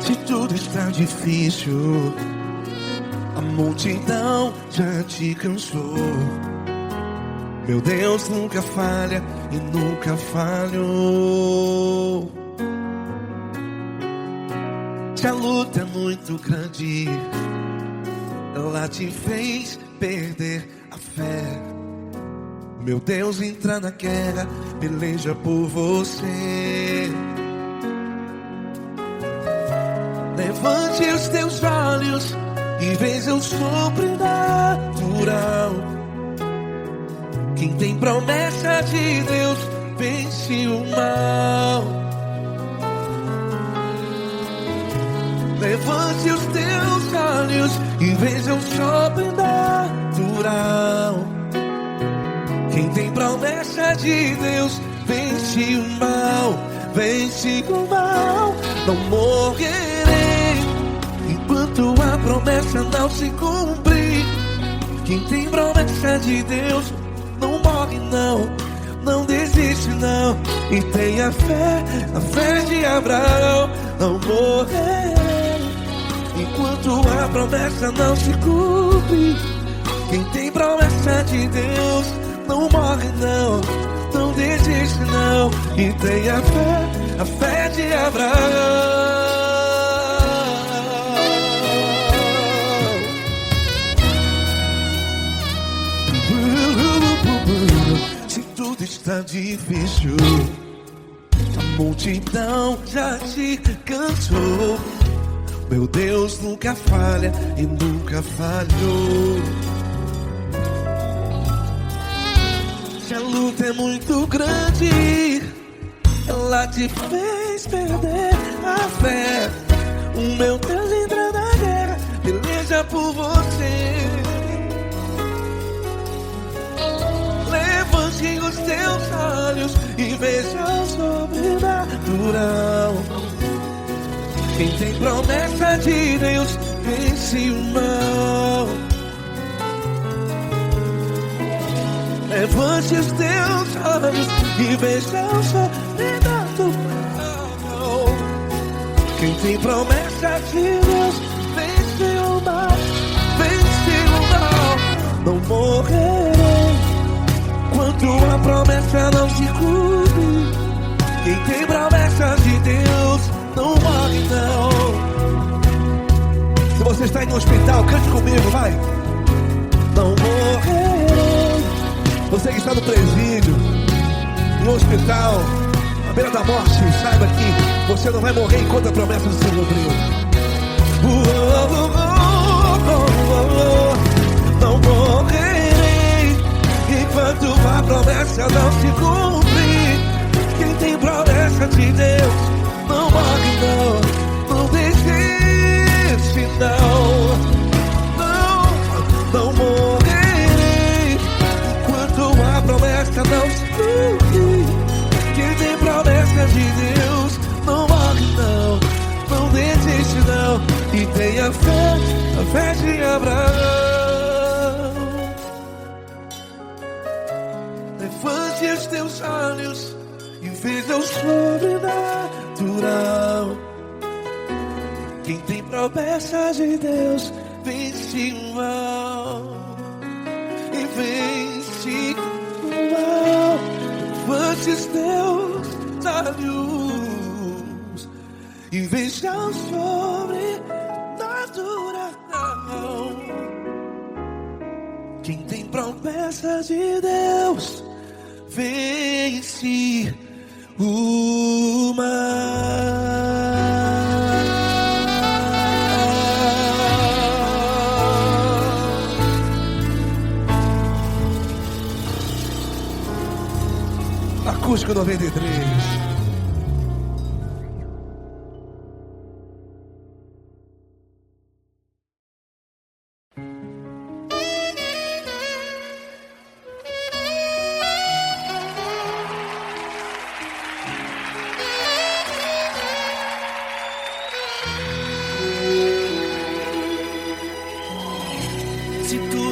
Se tudo está difícil, a multidão já te cansou. Meu Deus nunca falha e nunca falhou. Se a luta é muito grande, ela te fez perder a fé. Meu Deus entra na guerra, peleja por você. Levante os teus olhos e veja o sobrenatural. Quem tem promessa de Deus vence o mal. Levante os teus olhos e veja o sobrenatural. Quem tem promessa de Deus vence o mal. Vence o mal. Não morrerei enquanto a promessa não se cumprir. Quem tem promessa de Deus não morre não, não desiste não. E tenha fé, a fé de Abraão. Não morrerei enquanto a promessa não se cumpre. Quem tem promessa de Deus não morre não, não desiste não. E tenha fé, a fé de Abraão. Se tudo está difícil, a multidão já te cansou. Meu Deus nunca falha e nunca falhou. Se a luta é muito grande, ela te fez perder a fé. O meu Deus entra na guerra, peleja por você. Levante os teus olhos e veja o sobrenatural. Quem tem promessa de Deus vence o mal. Levante os teus olhos e veja o sobrenatural. Quem tem promessa de Deus vence o mal. Vence o mal. Não morrerei enquanto a promessa não se cumpre. Quem tem promessa de Deus não morre não. Se você está aí no hospital, cante comigo, vai. Não morrerei. Você que está no presídio, no hospital, à beira da morte, saiba que você não vai morrer enquanto a promessa não se cumpriu. Não morrerei enquanto a promessa não se cumprir. Quem tem promessa de Deus não morre não, não desiste não. Não morrerei enquanto a promessa não se cumprir. Quem tem promessa de Deus não morre não, não desiste não. E tenha fé, a fé de Abraão. Levante os teus olhos e veja o sobrenatural. Quem tem promessa de Deus vence o mal. E vence o mal. Levante os teus olhos e veja o sobrenatural. Quem tem promessa de Deus vence o mal. Acústico 93.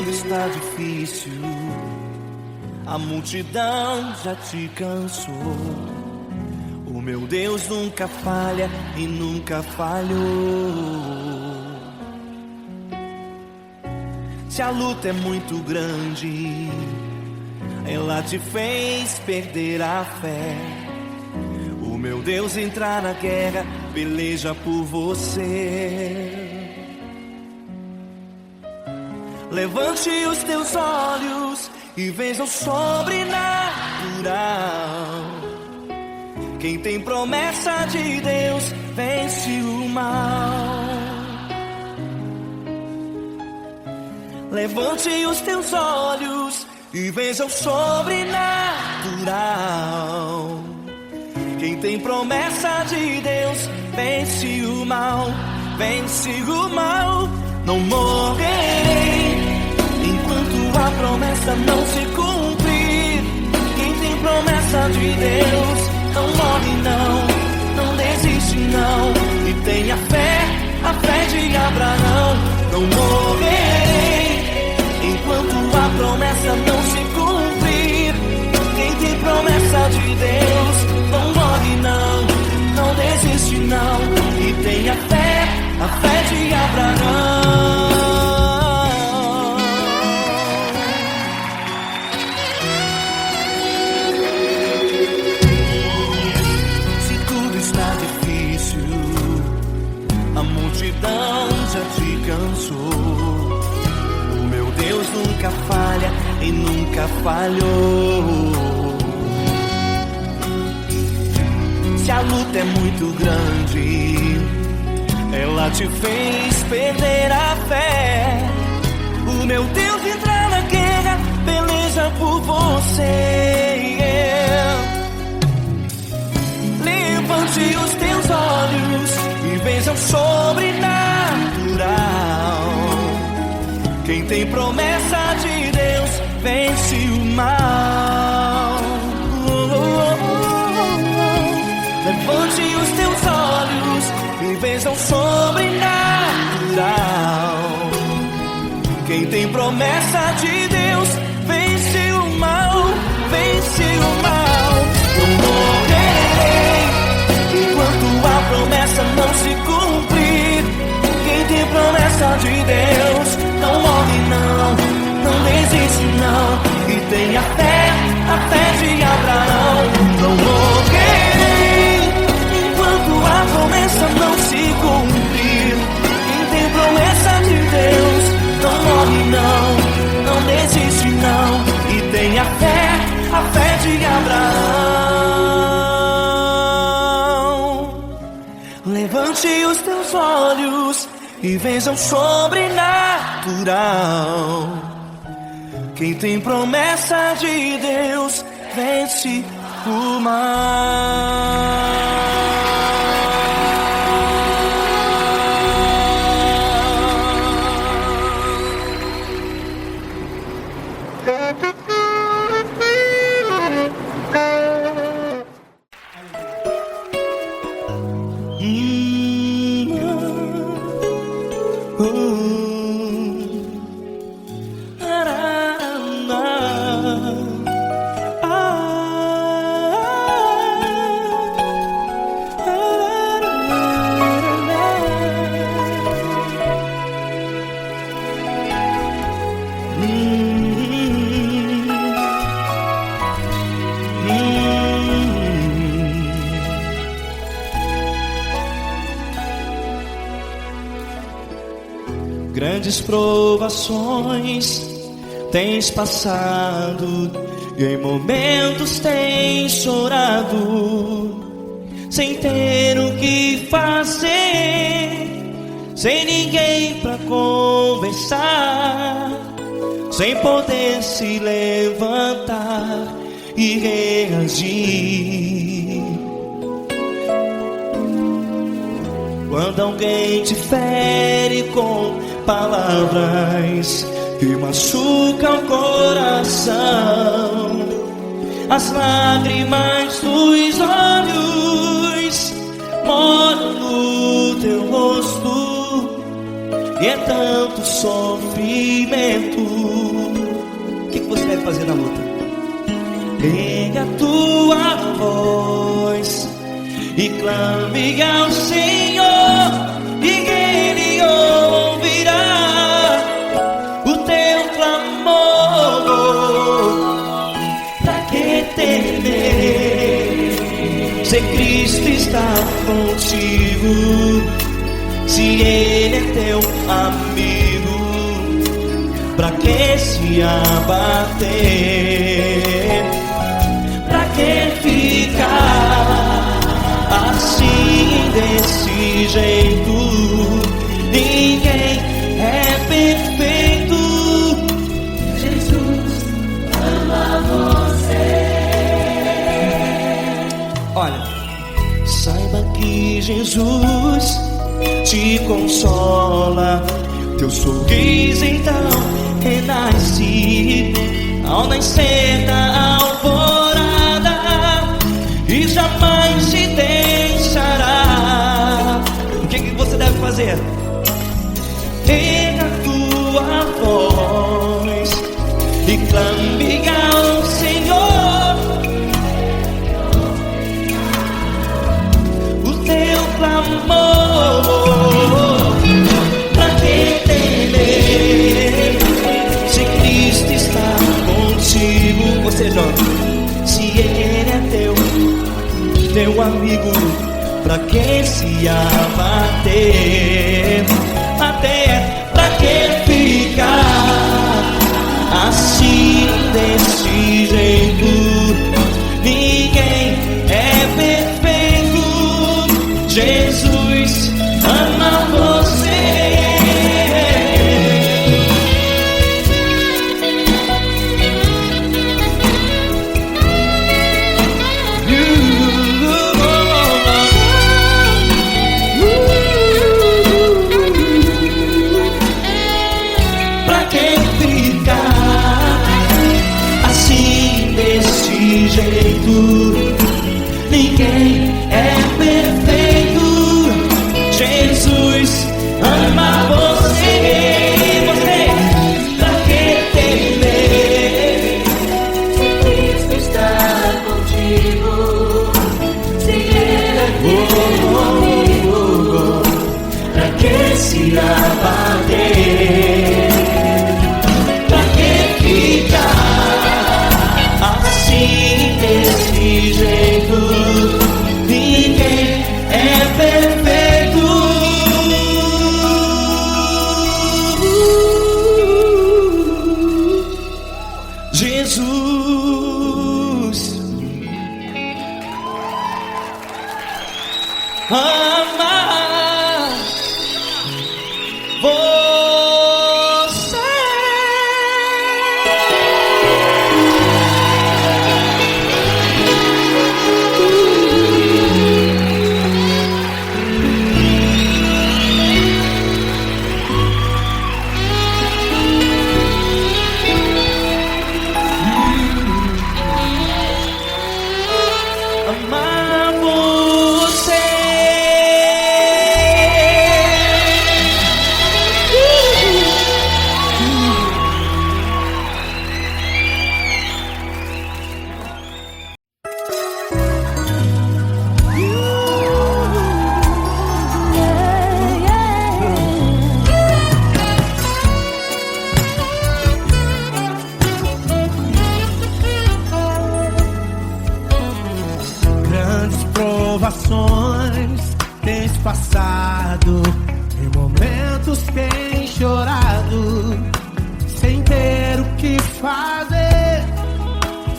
Está difícil, a multidão já te cansou. O meu Deus nunca falha e nunca falhou. Se a luta é muito grande, ela te fez perder a fé. O meu Deus entrar na guerra, peleja por você. Levante os teus olhos e veja o sobrenatural. Quem tem promessa de Deus vence o mal. Levante os teus olhos e veja o sobrenatural. Quem tem promessa de Deus vence o mal, vence o mal. Não morrerei enquanto a promessa não se cumprir. Quem tem promessa de Deus não morre não desiste não. E tenha fé, a fé de Abraão. Não morrerei enquanto a promessa não se cumprir. Quem tem promessa de Deus não morre não desiste não. E tenha fé, a fé de Abraão. Se tudo está difícil, a multidão já te cansou. Deus nunca falha e nunca falhou. Se a luta é muito grande, ela te fez perder a fé. O meu Deus entra na guerra, peleja por você. Levante os teus olhos e veja o sobrenatural. Quem tem promessa de Deus vence o mal. Levante os teus olhos e veja o sobrenatural. Quem tem promessa de Deus vence o mal, vence o mal. Não morrerei enquanto a promessa não se cumprir. Quem tem promessa de Deus não morre não desiste não. E tenha fé, a fé de Abraão. Não morrerei enquanto a promessa não se cumprir. Quem tem promessa de Deus não morre não desiste não. E tenha fé, a fé de Abraão. Levante os teus olhos e veja o sobrenatural. Quem tem promessa de Deus vence o mal. Grandes provações tens passado e em momentos tens chorado, sem ter o que fazer, sem ninguém pra conversar, sem poder se levantar e reagir. Quando alguém te fere com palavras que machucam o coração, as lágrimas dos olhos moram no teu rosto, e é tanto sofrimento. O que você deve fazer na luta? Ergue a tua voz e clame ao Senhor, e Ele ouvirá o teu clamor. Pra que temer, se Cristo está contigo, se Ele é teu amigo? Pra que se abater? Pra que ficar assim desse jeito? Ninguém é perfeito. Jesus ama você. Olha, saiba que Jesus te consola. Teu sorriso então renasce ao nascer da alvorada e jamais te deixará. O que você deve fazer? Erga a tua voz e clame ao Senhor. O teu clamor. Pra que temer, se Cristo está contigo? Ou seja, se Ele é teu amigo, pra que se abater? Até pra que ficar assim desse jeito? Ninguém é perfeito. Jesus ama você. Pra que ficar assim desse jeito? Ninguém é perfeito. Jesus ama você. Pra que temer, Se Cristo está contigo, se Ele é teu amigo, pra que se abater? Pra que ficar assim desse jeito? Ninguém é perfeito. Jesus ama você. Amar você. Grandes provações tens passado, em momentos tens chorado, sem ter o que fazer,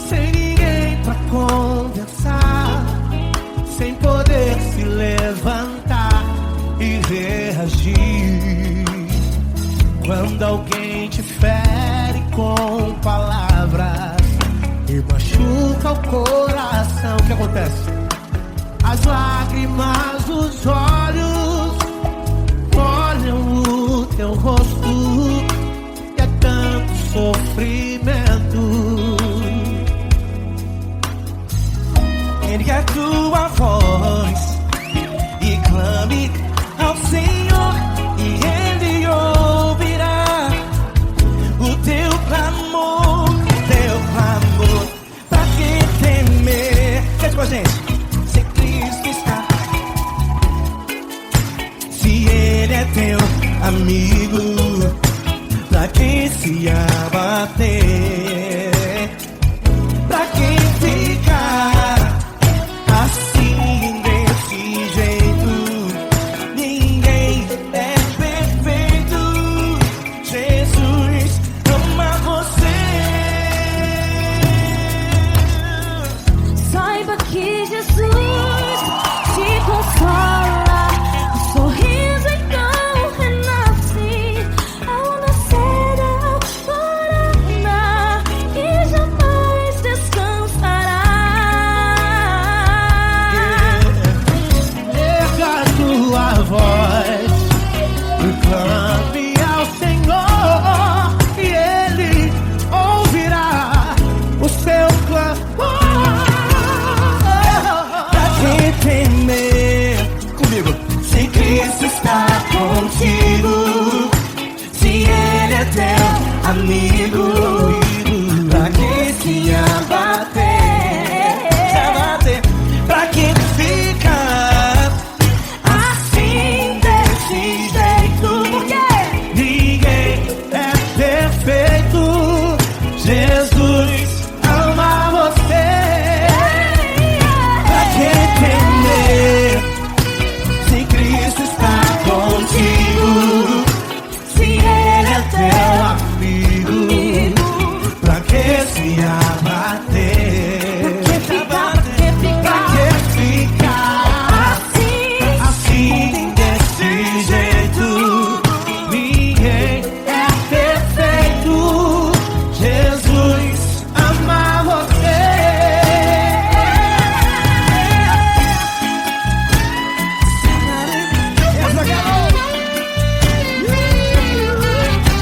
sem ninguém pra conversar, sem poder se levantar e reagir. Quando alguém te fere com palavras e machuca o coração, o que acontece? As lágrimas dos olhos molham o teu rosto e é tanto sofrimento. Ergue a tua voz e clame ao Senhor, e Ele ouvirá o teu clamor, teu clamor. Pra que temer? Cante com a gente. Se Cristo está é teu amigo, pra que se abater? Pra que ficar assim desse jeito? Ninguém é perfeito. Jesus ama você. Saiba que Jesus te consola. O sorriso então renasce ao nascer da alvorada e jamais descansará. Erga a tua voz, clame ao Senhor e Ele ouvirá o seu clamor. Pra que temer? Comigo. Se Cristo está contigo, se Ele é teu amigo, pra que se abater? Pra que ficar assim desse jeito? Porque ninguém é perfeito. Jesus ama você. Pra que temer? Se Cristo está contigo, se Ele é teu amigo, pra que se abater? Pra que ficar assim desse jeito? Ninguém é perfeito. Jesus ama você.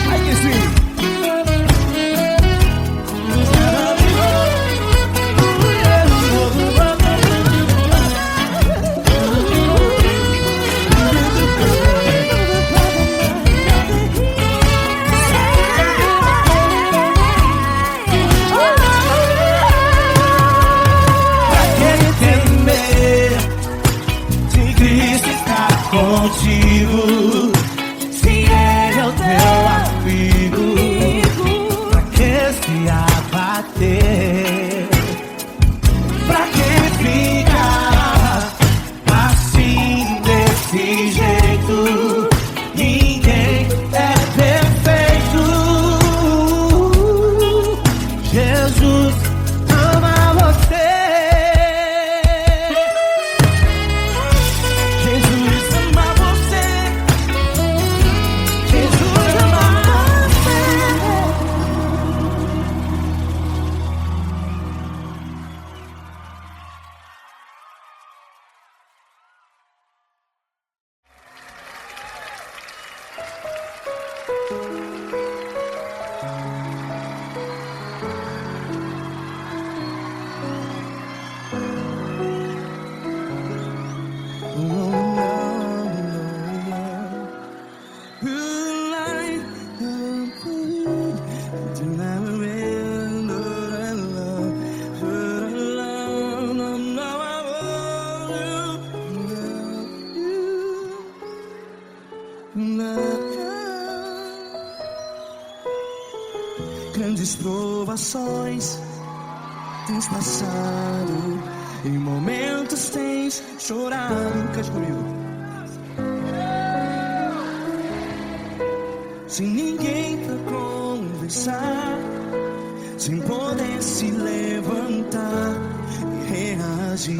Ai, que sim. Pra que temer? Se Cristo está contigo, se Ele é o teu amigo, pra que se abater? Pra que ficar assim desse jeito? Ninguém é perfeito. Jesus ama você. Jesus ama você. Jesus ama você. Grandes provações tens passado, em momentos tens chorado. Cante comigo. Sem ninguém pra conversar, sem poder se levantar e reagir.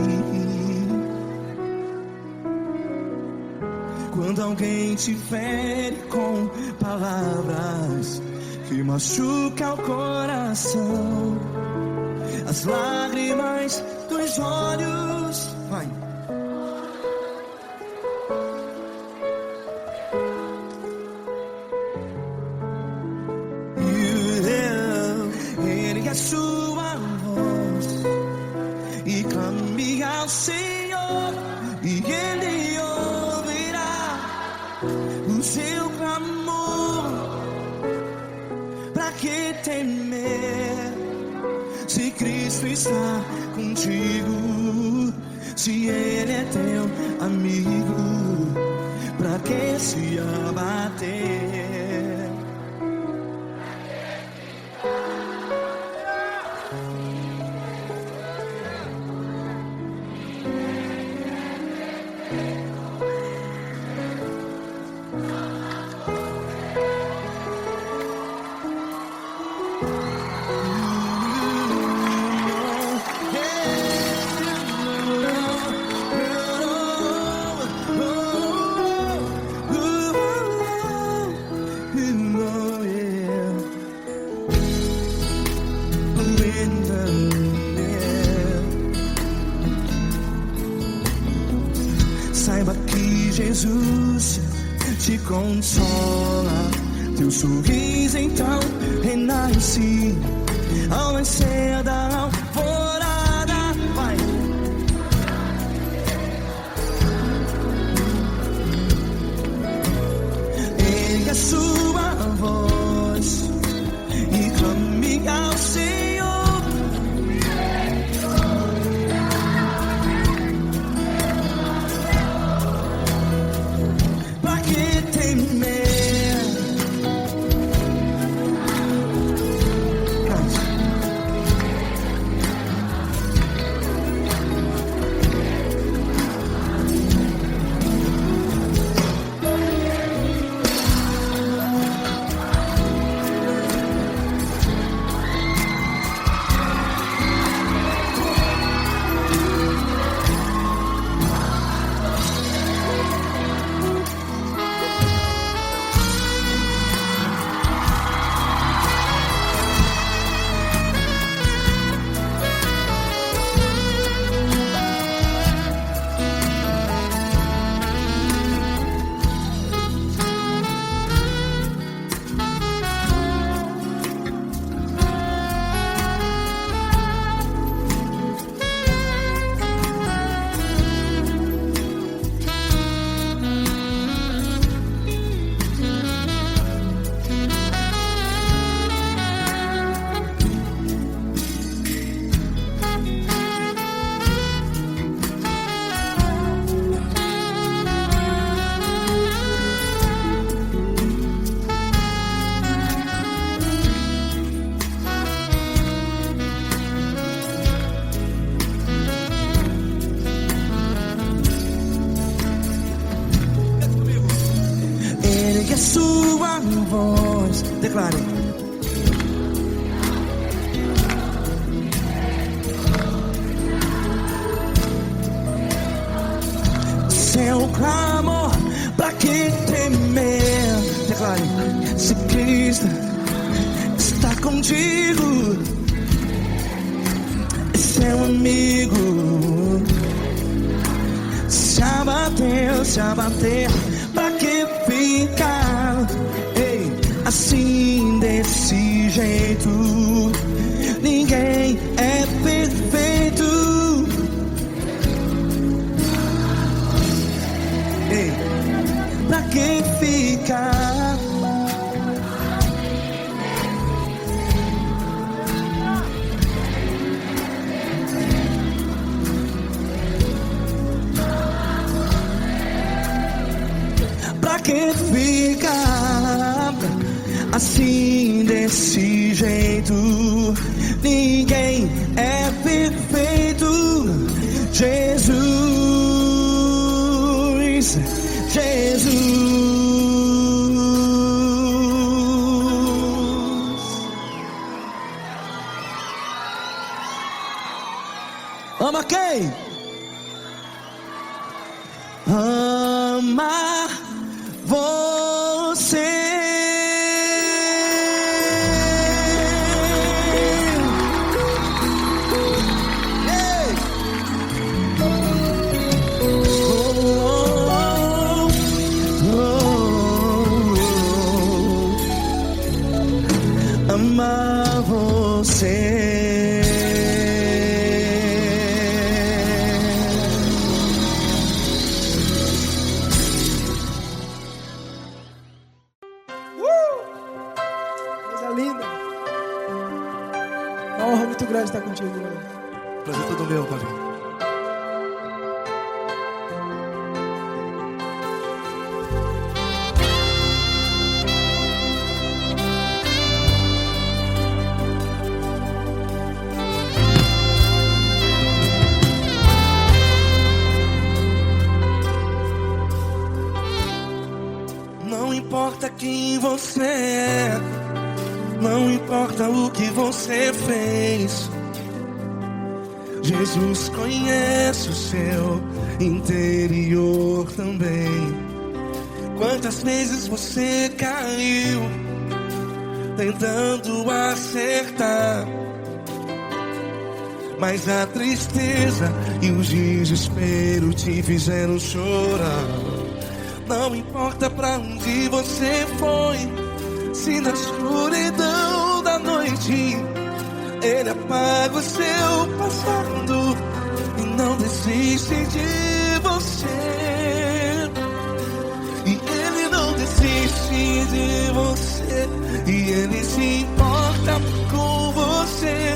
Quando alguém te fere com palavras que machuca o coração, as lágrimas dos olhos, vai. Ergue a sua voz e clame ao Senhor, e Ele ouvirá o seu clamor. Pra que temer? Se Cristo está contigo, se Ele é teu amigo, pra que se abater. Saiba que Jesus te consola, teu sorriso então renasce ao nascer da alvorada. Vai. Ergue a sua voz e clame ao Senhor. Pra que temer? Ergue a sua voz, declare. Seu clamor, pra que temer? Declare. Se Cristo está contigo, é seu amigo. Se abater, pra que ficar? Ei, assim desse jeito, ninguém é perfeito. Ei, pra que ficar? Pra que ficar assim desse jeito? Ninguém é perfeito. Jesus, Jesus. Ama quem? Ama você. Ama você. Coisa linda. Uma honra muito grande estar contigo, Deus. Prazer todo meu, Paulinho. importa quem você é, não importa o que você fez, Jesus conhece o seu interior também. Quantas vezes você caiu tentando acertar, mas a tristeza e o desespero te fizeram chorar. Não importa pra onde você foi, se na escuridão da noite Ele apaga o seu passado e não desiste de você. E Ele não desiste de você, e Ele se importa com você,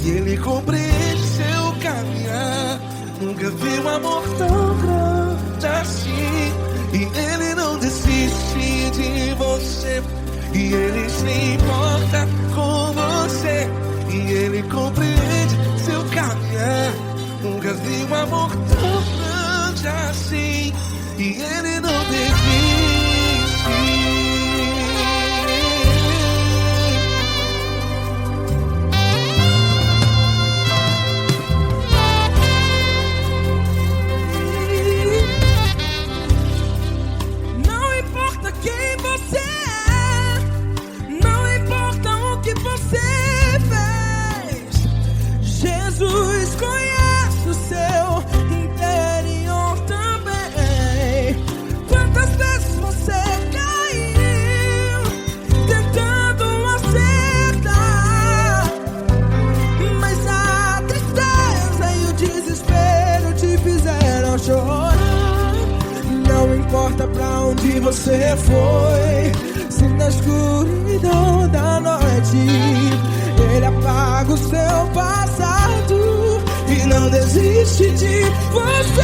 e Ele compreende seu caminhar. Nunca vi um amor tão grande assim. E Ele não desiste de você, e Ele se importa com você, e Ele compreende seu caminhar. Nunca vi um amor tão grande assim. E Ele não desiste. Jesus conhece o seu interior também. Quantas vezes você caiu tentando acertar, mas a tristeza e o desespero te fizeram chorar. Não importa pra onde você foi, se na escuridão da noite Ele apaga o seu passado e não desiste de você.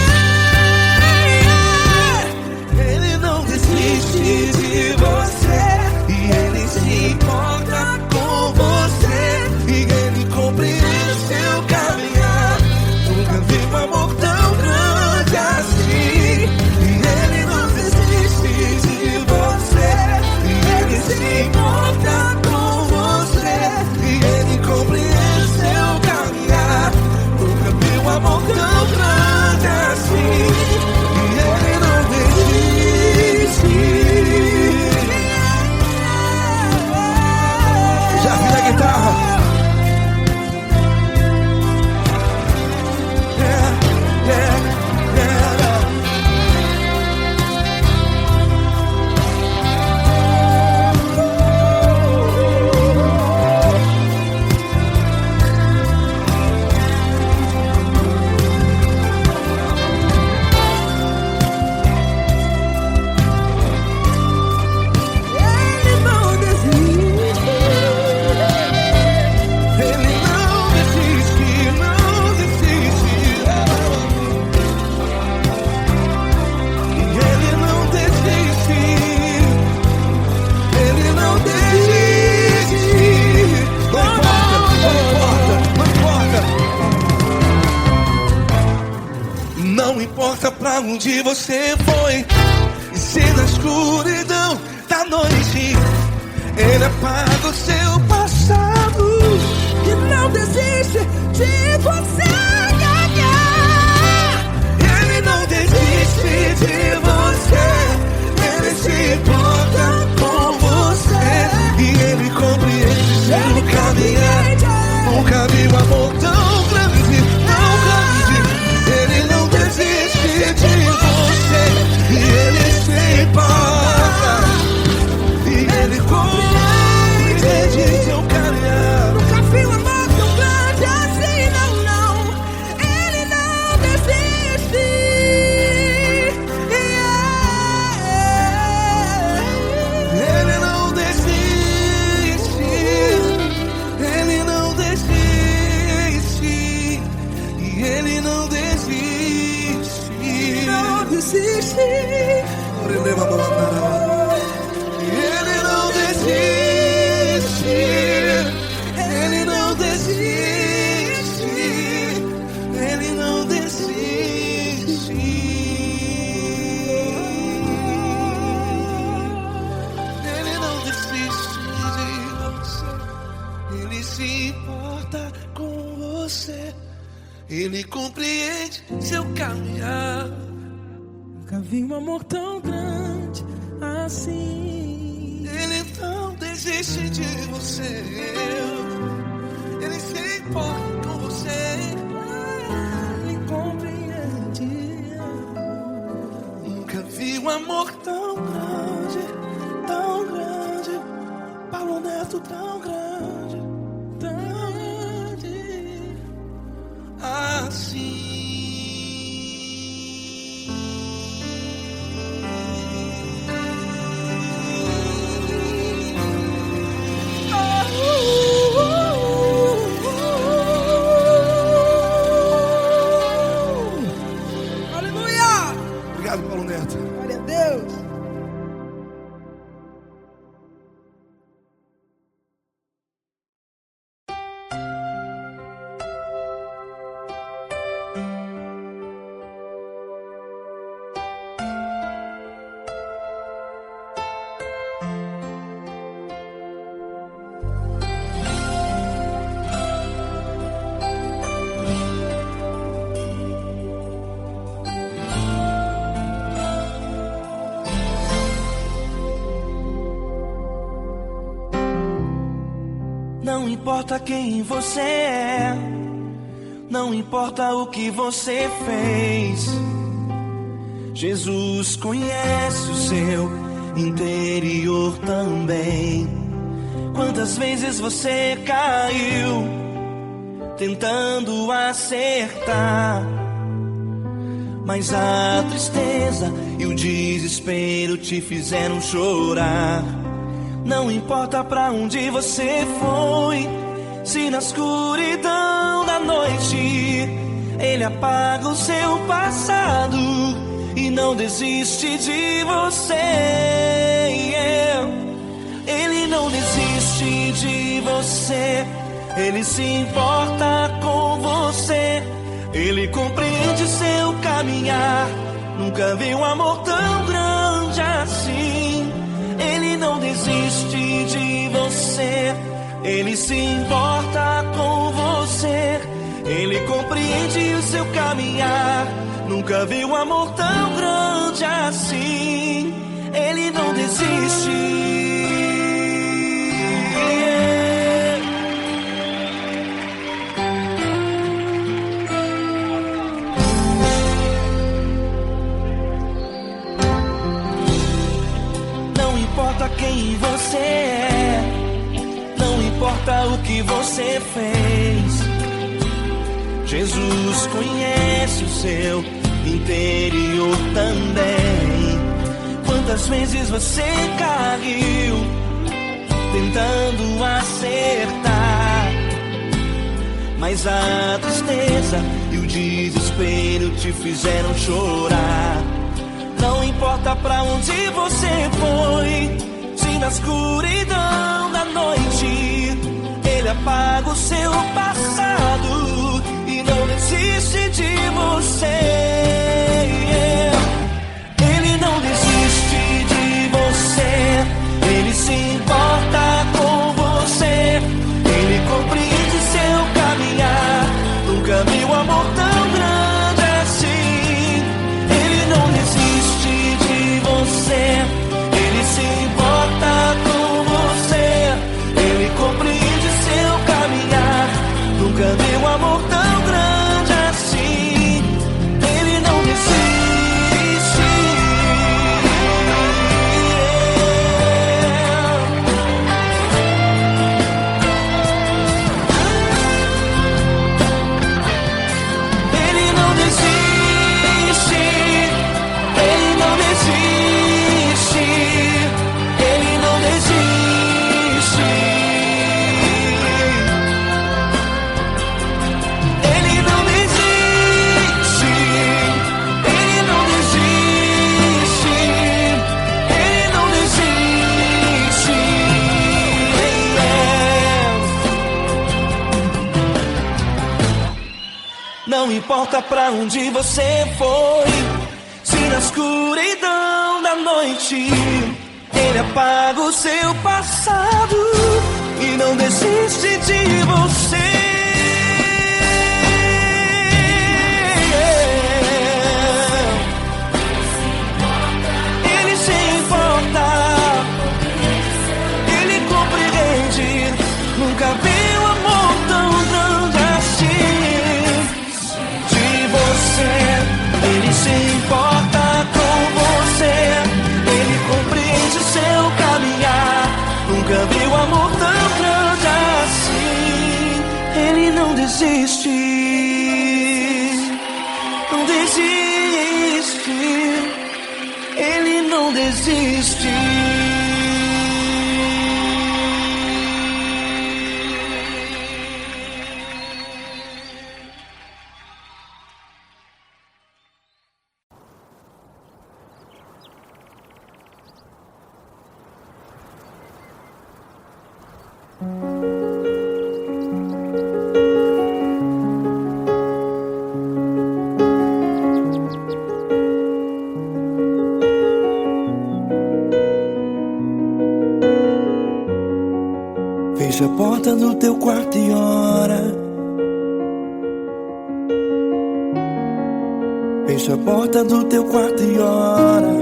Ele não desiste de você, e Ele se importa com você, e Ele compreende seu caminhar. Nunca vi um amor tão grande assim. E Ele não desiste de você, e Ele se importa com você, e Ele compreende seu caminhar. Nunca vi um amor tão grande assim. E Ele não desiste. Já vi a guitarra. Yeah, yeah, yeah. Ele não desiste. Ele não desiste, não desiste. E Ele não desiste. Ele não desiste. Não importa, não importa, não importa. Não importa pra onde você foi, e se na escuridão da noite Ele apaga o seu passado E não desiste de você. Ele não desiste de você, Ele se importa com você, e Ele compreende seu caminhar. Nunca vi um amor tão grande, tão grande. Ele não desiste de você, e Ele compreende seu caminhar. Nunca vi um amor tão grande assim. Ele não desiste de você. Ele se importa com você. Ele compreende. Nunca vi um amor tão grande, tão grande. Paulo Neto tão grande, tão grande assim. Obrigado, Paulo Neto. Glória a Deus. Não importa quem você é, não importa o que você fez, Jesus conhece o seu interior também. Quantas vezes você caiu tentando acertar, mas a tristeza e o desespero te fizeram chorar. Não importa pra onde você foi, se na escuridão da noite Ele apaga o seu passado e não desiste de você. Ele não desiste de você, Ele se importa com você. Ele compreende seu caminhar. Nunca vi um amor tão grande assim. Ele não desiste de você, Ele se importa com você. Ele compreende o seu caminhar. Nunca vi um amor tão grande assim. Ele não desiste. Não importa quem você é, não importa o que você fez, Jesus conhece o seu interior também. Quantas vezes você caiu tentando acertar, mas a tristeza e o desespero te fizeram chorar. Não importa pra onde você foi, se na escuridão da noite Ele apaga o seu passado e não desiste de você. Ele não desiste de você, Ele se importa com você. Ele compreende seu caminhar. Nunca vi um amor tão grande assim. Ele não desiste de você, Ele se importa com você. Ele compreende seu caminhar. Nunca vi um amor tão grande assim. Ele não desiste. Ele não desiste. Ele não desiste. Ele não desiste. Ele não desiste. Ele não desiste. Ele não desiste. Não importa pra onde você foi, se na escuridão da noite Ele apaga o seu passado e não desiste de você. desiste, não desiste, ele não desiste. Fecha a porta do teu quarto e ora. Fecha a porta do teu quarto e ora.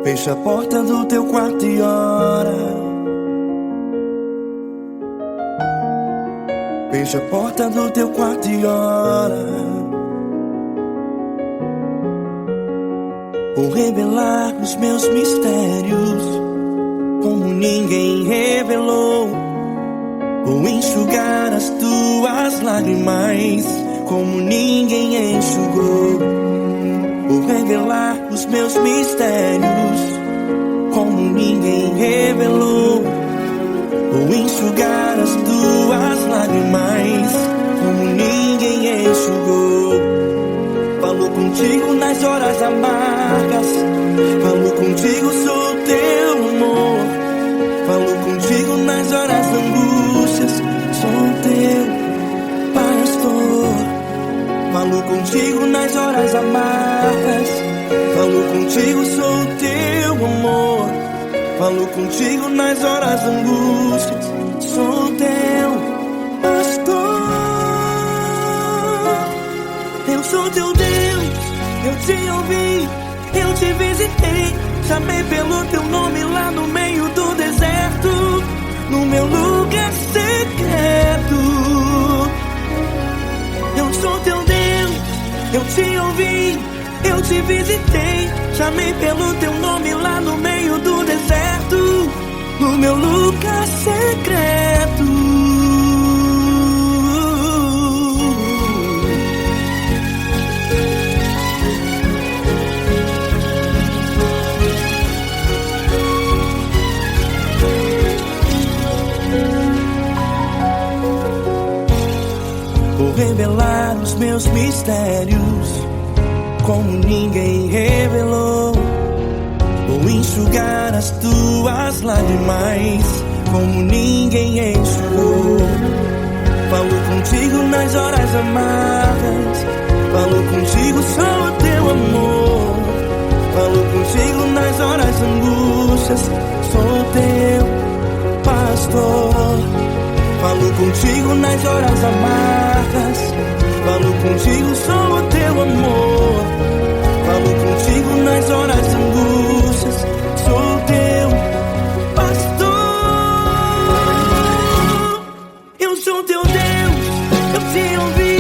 Fecha a porta do teu quarto e ora. Fecha a porta do teu quarto e ora. Vou revelar os meus mistérios como ninguém revelou. Vou enxugar as tuas lágrimas como ninguém enxugou. Vou revelar os meus mistérios como ninguém revelou. Vou enxugar as tuas lágrimas como ninguém enxugou. Falo contigo nas horas amargas, falo contigo, sou teu amor. Falo contigo nas horas angústias, sou teu pastor. Falo contigo nas horas amargas, falo contigo, sou teu amor. Falo contigo nas horas angústias, sou teu pastor. Eu sou teu Deus, eu te ouvi, eu te visitei. Chamei pelo teu nome lá no meio do deserto, no meu lugar secreto. Eu sou teu Deus, eu te ouvi, eu te visitei. Chamei pelo teu nome lá no meio do deserto, no meu lugar secreto. Vou revelar os meus mistérios como ninguém revelou. Vou enxugar as tuas lágrimas como ninguém enxugou. Falo contigo nas horas amargas, falo contigo, sou teu amor. Falo contigo nas horas angústias, sou teu pastor. Falo contigo nas horas amargas, falo contigo, sou o teu amor. Falo contigo nas horas angústias, sou teu pastor. Eu sou teu Deus, eu te ouvi,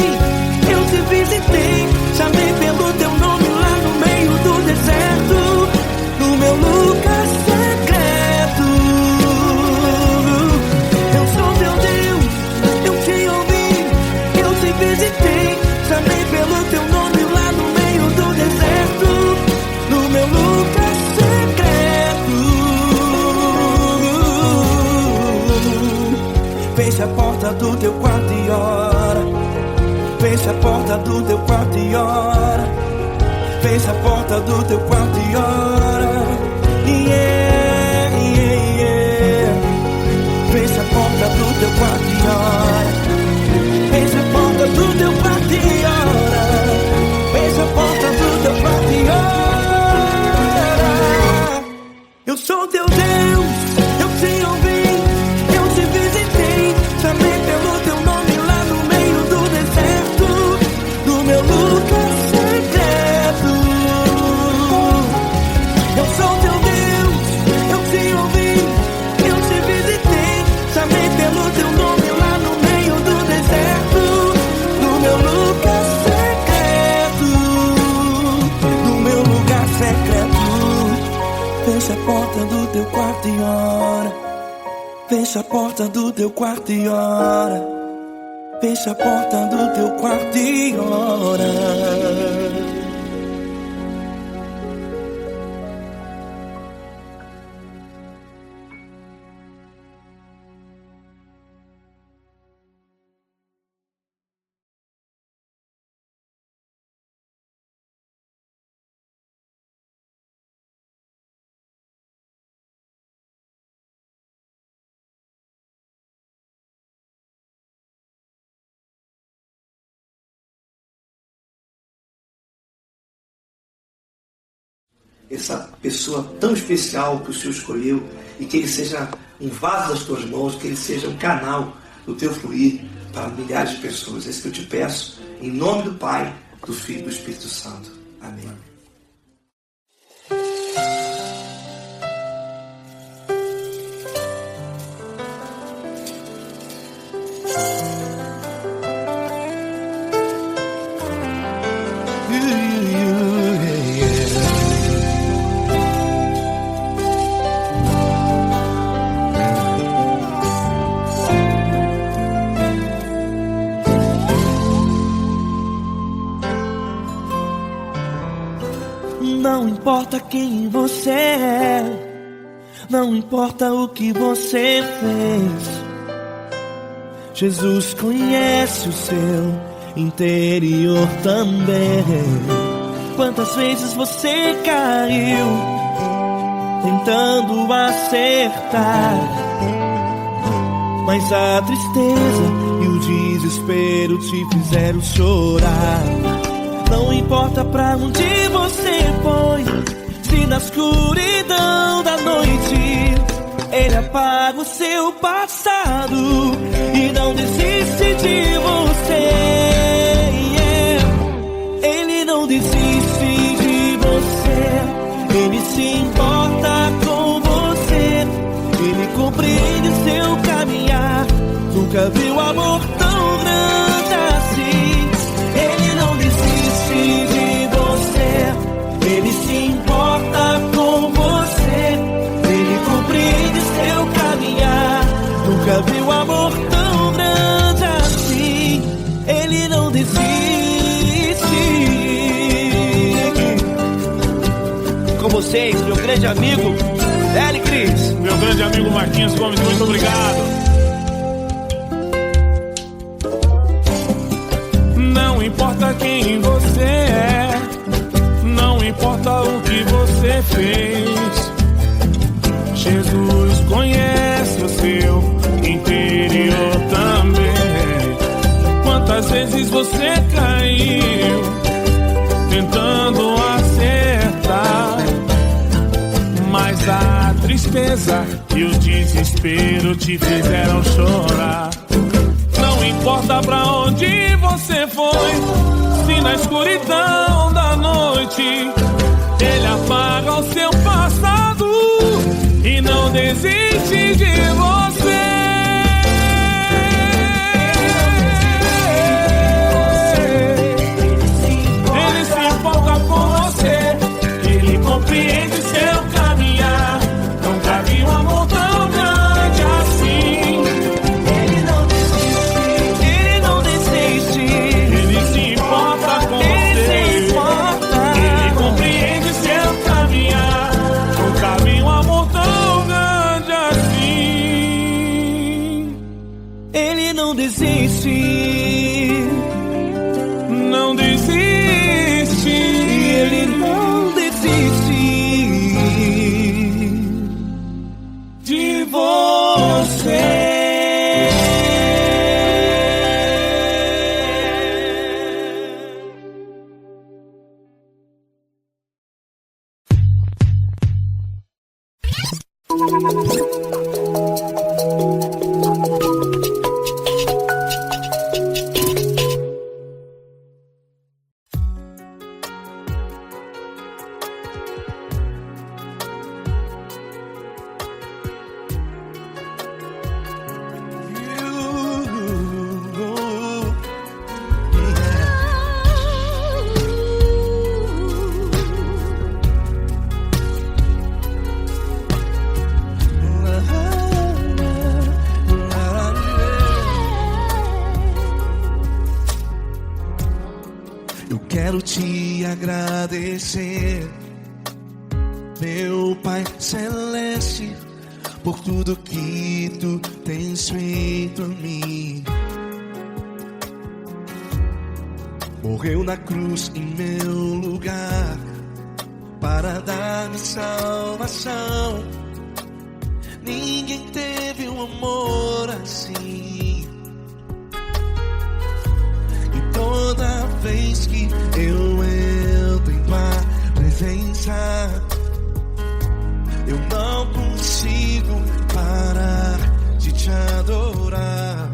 eu te visitei. Chamei pelo teu nome lá no meio do deserto, no meu lugar secreto. Eu sou teu Deus, eu te ouvi, eu te visitei. Chamei pelo teu nome lá no meio do deserto, no meu lugar secreto. Fecha a porta do teu quarto e ora. Fecha a porta do teu quarto e ora. Fecha a porta do teu quarto e ora. Yeah, yeah, yeah. Fecha a porta do teu quarto e ora. Fecha a porta do teu quarto e ora. Fecha a porta do teu quarto e ora. Eu sou teu Deus, eu te ouvi, eu te visitei. Chamei pelo teu nome lá no meio do deserto, no meu lugar secreto. Eu sou teu Deus, eu te ouvi, eu te visitei. Chamei pelo teu nome lá no meio do deserto, no meu lugar secreto, no meu lugar secreto. Fecha a porta do teu quarto e ora. Fecha a porta do teu quarto e ora. Fecha a porta do teu quarto e ora. Essa pessoa tão especial que o Senhor escolheu, e que ele seja um vaso das tuas mãos, que ele seja um canal do teu fluir para milhares de pessoas. É isso que eu te peço, em nome do Pai, do Filho e do Espírito Santo. Amém. Não importa quem você é, não importa o que você fez, Jesus conhece o seu interior também. Quantas vezes você caiu tentando acertar, mas a tristeza e o desespero te fizeram chorar. Não importa pra onde você foi, se na escuridão da noite Ele apaga o seu passado e não desiste de você. Ele não desiste de você, Ele se importa com você, Ele compreende seu caminhar. Nunca viu amor tão grande assim. Ele não desiste de você, Ele se importa com você, Ele compreende seu caminhar. Nunca viu amor tão grande assim. Ele não desiste. Com vocês, meu grande amigo Eli Cris. Meu grande amigo Marquinhos Gomes, muito obrigado. Não importa quem você é, não importa o que você fez, Jesus conhece o seu interior também. Quantas vezes você caiu tentando acertar, mas a tristeza e o desespero te fizeram chorar. Não importa pra onde você foi, se na escuridão da noite Ele apaga o seu passado e não desiste de você. Ele se importa com você, Ele compreende seu caminhar. Nunca vi um amor tão grande assim. Não desiste, não desiste, Ele não desiste de você. quero te agradecer, meu Pai Celeste, por tudo que tu tens feito a mim. Morreu na cruz em meu lugar para dar-me salvação. Ninguém teve um amor assim. E toda vez que eu entro em tua presença, eu não consigo parar de te adorar.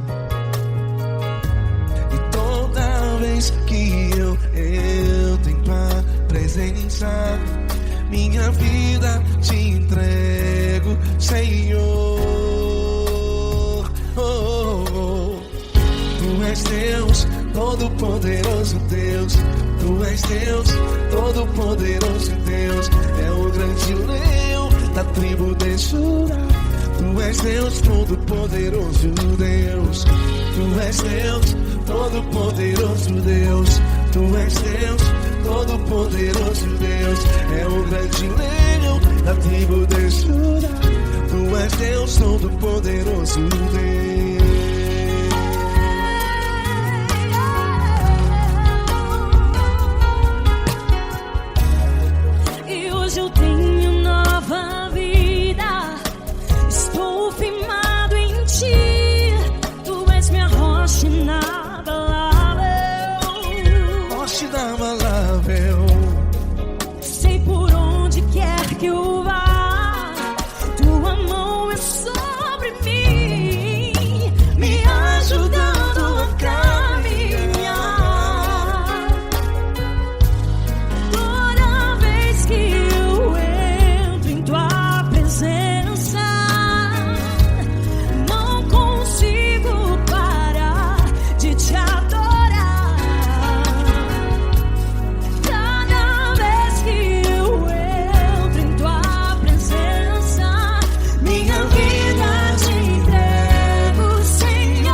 E toda vez que eu entro em tua presença, minha vida te entrego, Senhor. Oh, oh, oh. Tu és Deus, Todo-Poderoso Deus. Tu és Deus, Todo-Poderoso Deus. É o grande leão da tribo de Judá. Tu és Deus, Todo-Poderoso Deus. Tu és Deus, Todo-Poderoso Deus. Tu és Deus, Todo-Poderoso Deus. É o grande leão da tribo de Judá. Tu és Deus, Todo-Poderoso Deus. E hoje eu tenho nova vida. Estou firmado em ti. Tu és minha rocha inabalável. Rocha inabalável. Sei por onde quer que eu vá, tua mão é sobre mim, me ajudando a caminhar. Toda vez que eu entro em tua presença, não consigo parar de te adorar. Cada vez que eu entro em tua presença, minha vida te entrego, Senhor.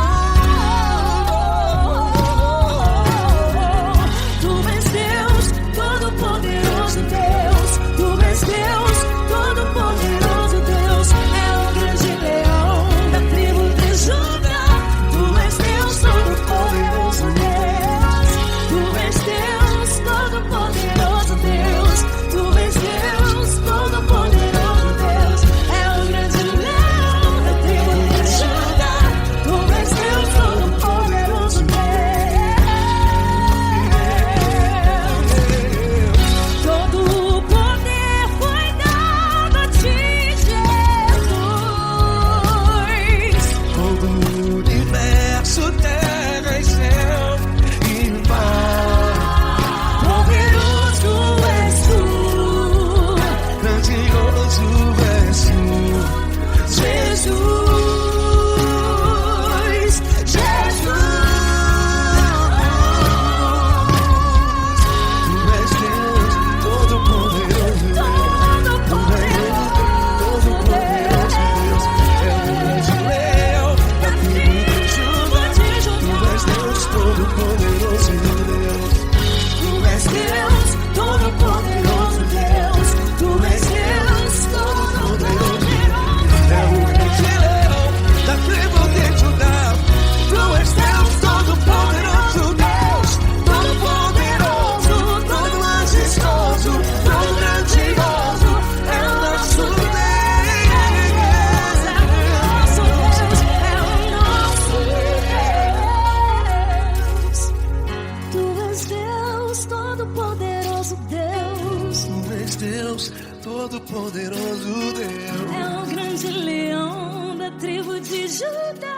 Tu és Deus, Todo-Poderoso Deus. Tu és Deus, Todo-Poderoso Deus. É o grande leão da tribo de Judá. Tu és Deus, Todo-Poderoso Deus. Tu és Deus, Todo-Poderoso Deus. Tu és Deus, Todo-Poderoso Deus. É o grande leão da tribo de Judá. Tu és Deus, Todo-Poderoso Deus. Todo o poder foi dado a ti, Jesus. Todo o universo, terra e céu e mar. Poderoso és tu, Grandioso és tu, Jesus. Jesus. Tu és Deus, Todo-Poderoso Deus. Tu és Deus, Todo-Poderoso Deus. É o grande leão da tribo de Judá. Tu és Deus, Todo-Poderoso Deus. Tu és Deus, Todo-Poderoso Deus. Tu és Deus, Todo-Poderoso Deus. É o grande leão da tribo de Judá. Tu és Deus, Todo-Poderoso Deus. Todo-Poderoso, todo majestoso, todo grandioso. É o nosso Deus. Tu és Deus, Todo-Poderoso Deus. Tu és Deus, Todo-Poderoso Deus. É o grande leão da tribo de Judá.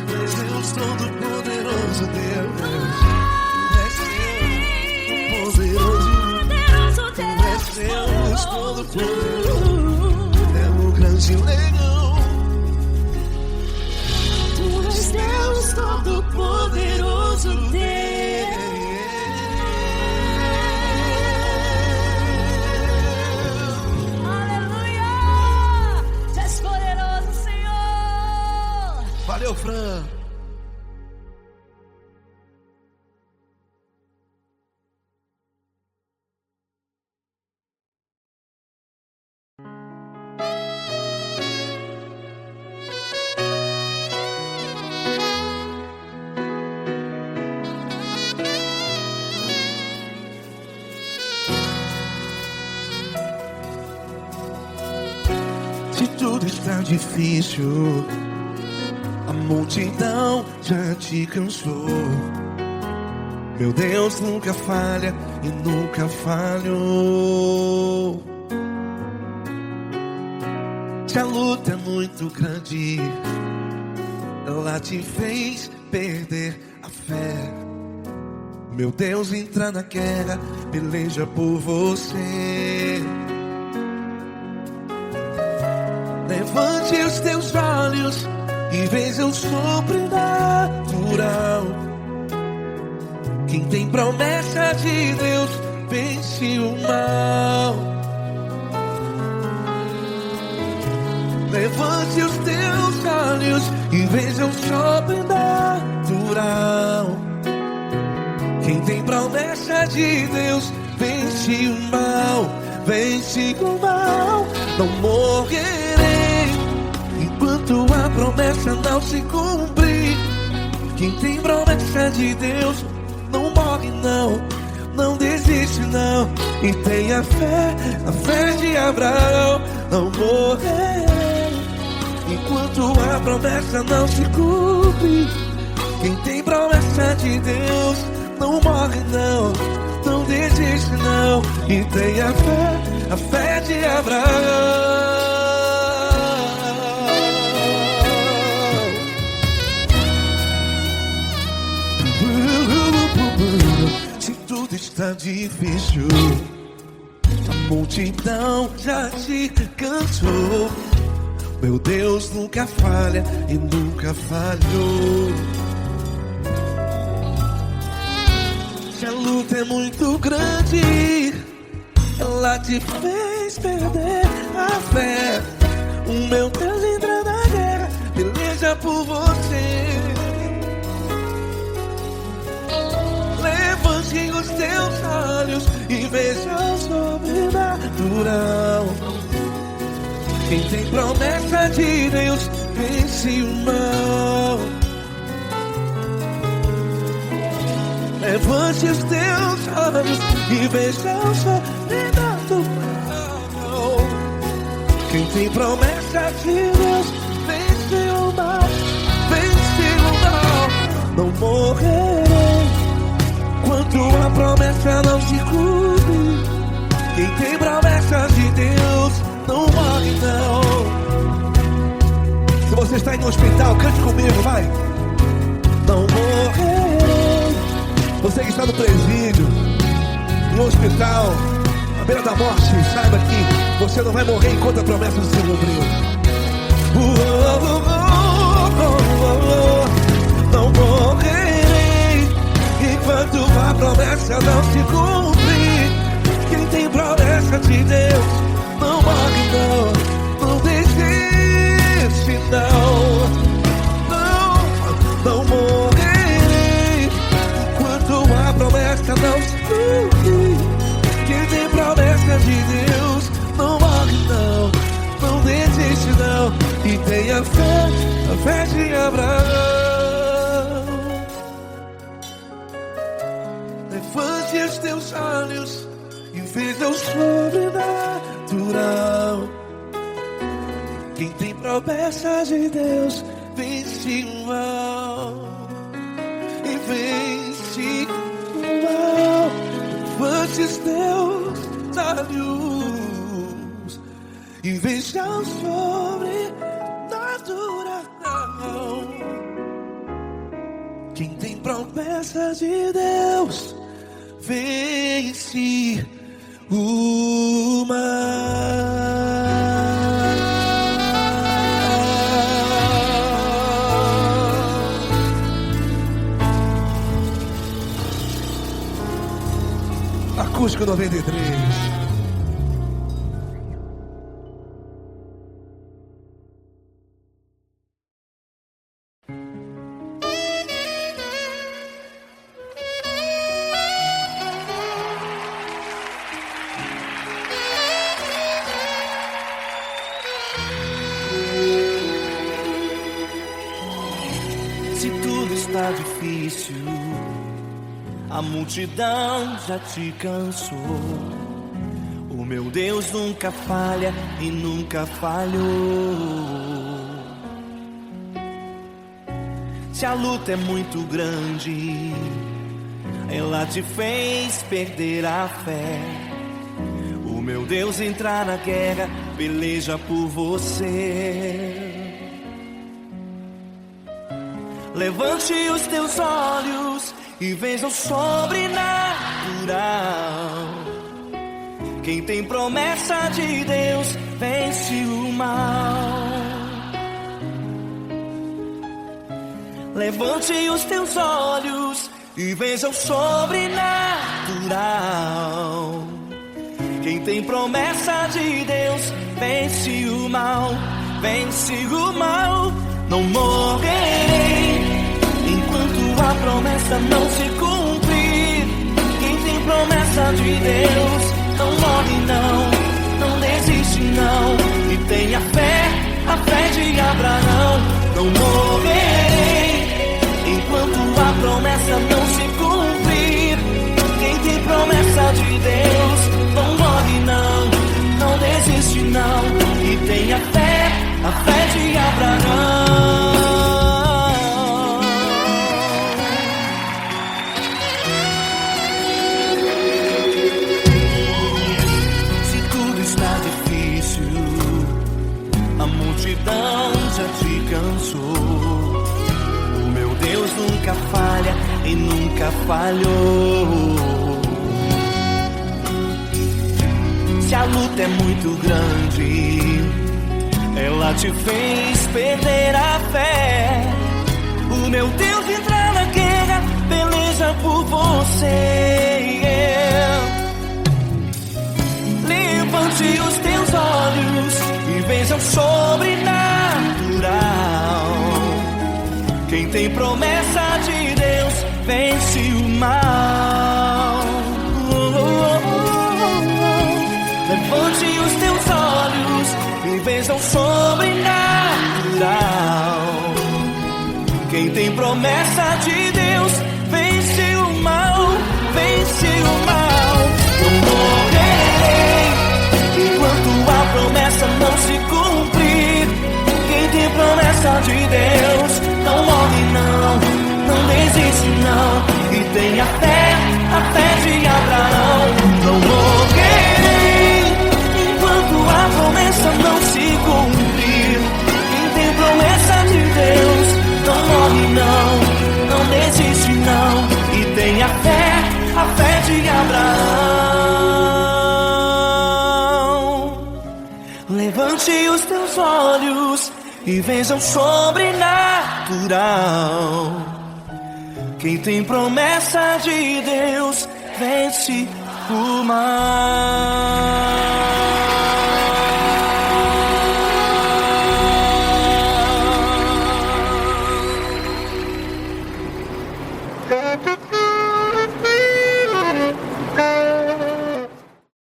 Tu és Deus, Todo-Poderoso Deus. Tu és Deus, Todo-Poderoso. Tu és Deus, Todo-Poderoso. É o grande leão. Tu és Deus, Todo-Poderoso Deus. Aleluia! Tu és poderoso, Senhor. Valeu, Fran. Se tudo está difícil, a multidão já te cansou. Meu Deus nunca falha e nunca falhou. Se a luta é muito grande, ela te fez perder a fé. Meu Deus entra na guerra, peleja por você. Levante os teus olhos e veja o sobrenatural. Quem tem promessa de Deus vence o mal. Levante os teus olhos e veja o sobrenatural. Quem tem promessa de Deus vence o mal. Vence o mal. Não morrerei enquanto a promessa não se cumprir. Quem tem promessa de Deus não morre não, não desiste não. E tenha fé, a fé de Abraão. Não morrerei enquanto a promessa não se cumpre. Quem tem promessa de Deus não morre não, não desiste não. E tenha fé, a fé de Abraão. Se tudo está difícil, a multidão já te cansou. Meu Deus nunca falha e nunca falhou. Se a luta é muito grande, ela te fez perder a fé. O meu Deus entra na guerra, peleja por você. Levante os teus olhos e veja o sobrenatural. Quem tem promessa de Deus vence o mal. Levante os teus olhos e veja o sobrenatural. Quem tem promessa de Deus vence o mal. Vence o mal. Não morrerei enquanto a promessa não se cumpre. Quem tem promessa de Deus não morre não. Se você está aí no hospital, cante comigo, vai. Não morrerei. Você que está no presídio, no hospital, à beira da morte, saiba que você não vai morrer enquanto a promessa não se cumpriu. Não morrerei enquanto a promessa não se cumprir. Quem tem promessa de Deus não morre não, não desiste não. Não morrerei enquanto a promessa não se cumprir. Quem tem promessa de Deus não morre não, não desiste não. E tenha fé, a fé de Abraão. Levante os teus olhos e veja o sobrenatural. Quem tem promessa de Deus vence o mal. E vence o mal. Levante os teus olhos e veja o sobrenatural. Quem tem promessa de Deus vence o mal. Acústico 93. Se tudo está difícil, a multidão já te cansou. O meu Deus nunca falha e nunca falhou. Se a luta é muito grande, ela te fez perder a fé. O meu Deus entrar na guerra, peleja por você. Levante os teus olhos e veja o sobrenatural. Quem tem promessa de Deus vence o mal. Levante os teus olhos e veja o sobrenatural. Quem tem promessa de Deus vence o mal, vence o mal. Não morrerei enquanto a promessa não se cumprir. Quem tem promessa de Deus não morre não, não desiste não. E tenha fé, a fé de Abraão. Não morrerei enquanto a promessa não se cumprir. Quem tem promessa de Deus não morre não, não desiste não. E tenha fé, a fé de Abraão. Se tudo está difícil, a multidão já te cansou. O meu Deus nunca falha e nunca falhou. Se a luta é muito grande, ela te fez perder a fé. O meu Deus entrar na guerra, peleja por você. Levante os teus olhos e veja o sobrenatural. Quem tem promessa de Deus vence o mal. Levante os teus olhos e veja o sobrenatural. Quem tem promessa de Deus vence o mal, vence o mal. Não morrerei enquanto a promessa não se cumprir. Quem tem promessa de Deus não morre não, não desiste não. E tenha fé, a fé de Abraão. Não morrerei enquanto a promessa não se cumprir. Quem tem promessa de Deus não morre não, não desiste não. E tenha fé, a fé de Abraão. Levante os teus olhos e veja o sobrenatural. Quem tem promessa de Deus vence o mal.